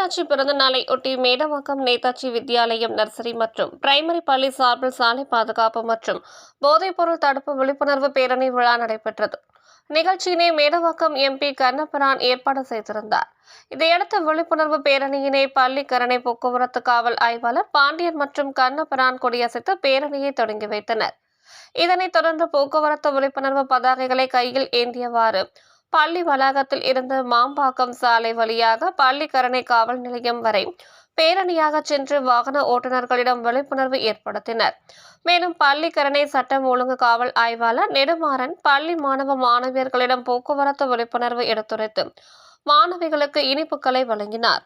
நேதாஜி பிறந்த நாளை ஒட்டி மேடவாக்கம் நேதாஜி வித்யாலயம் நர்சரி மற்றும் பிரைமரி பள்ளி சார்பில் சாலை பாதுகாப்பு மற்றும் போதைப்பொருள் தடுப்பு விழிப்புணர்வு பேரணி விழா நடைபெற்றது. நிகழ்ச்சியினை மேடவாக்கம் MP கண்ணபிரான் ஏற்பாடு செய்திருந்தார். இதையடுத்து விழிப்புணர்வு பேரணியினை பள்ளி கரணை போக்குவரத்து காவல் ஆய்வாளர் பாண்டியன் மற்றும் கண்ணபிரான் கொடியசைத்து பேரணியை தொடங்கி வைத்தனர். இதனைத் தொடர்ந்து போக்குவரத்து விழிப்புணர்வு பதாகைகளை கையில் ஏந்தியவாறு பள்ளி வளாகத்தில் இருந்து மாம்பாக்கம் சாலை வழியாக பள்ளிக்கரணை காவல் நிலையம் வரை பேரணியாக சென்று வாகன ஓட்டுநர்களிடம் விழிப்புணர்வு ஏற்படுத்தினர். மேலும் பள்ளிக்கரணை சட்டம் ஒழுங்கு காவல் ஆய்வாளர் நெடுமாறன் பள்ளி மாணவ மாணவியர்களிடம் போக்குவரத்து விழிப்புணர்வு எடுத்துரைத்து மாணவிகளுக்கு இனிப்புகளை வழங்கினார்.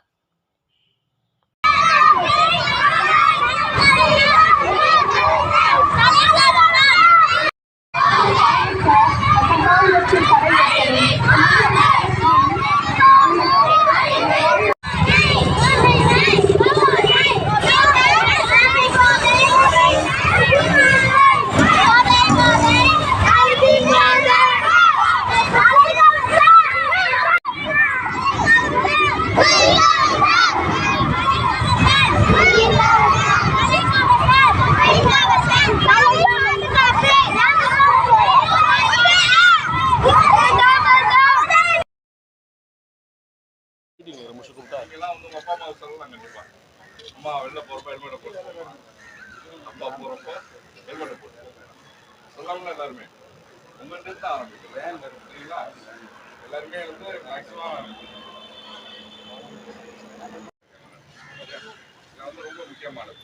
அப்பா அம்மா சொல்லலாம் கண்டிப்பா. அம்மா வெளில போறப்ப ஹெல்மெட்டை போட்டு அப்பா போறப்ப ஹெல்மெட்டை போட்டு சொல்லாமல எல்லாருமே உங்கள்கிட்ட தான் ஆரம்பிக்கும். சரிங்களா? எல்லாருமே மேக்சிமம் ரொம்ப முக்கியமானது.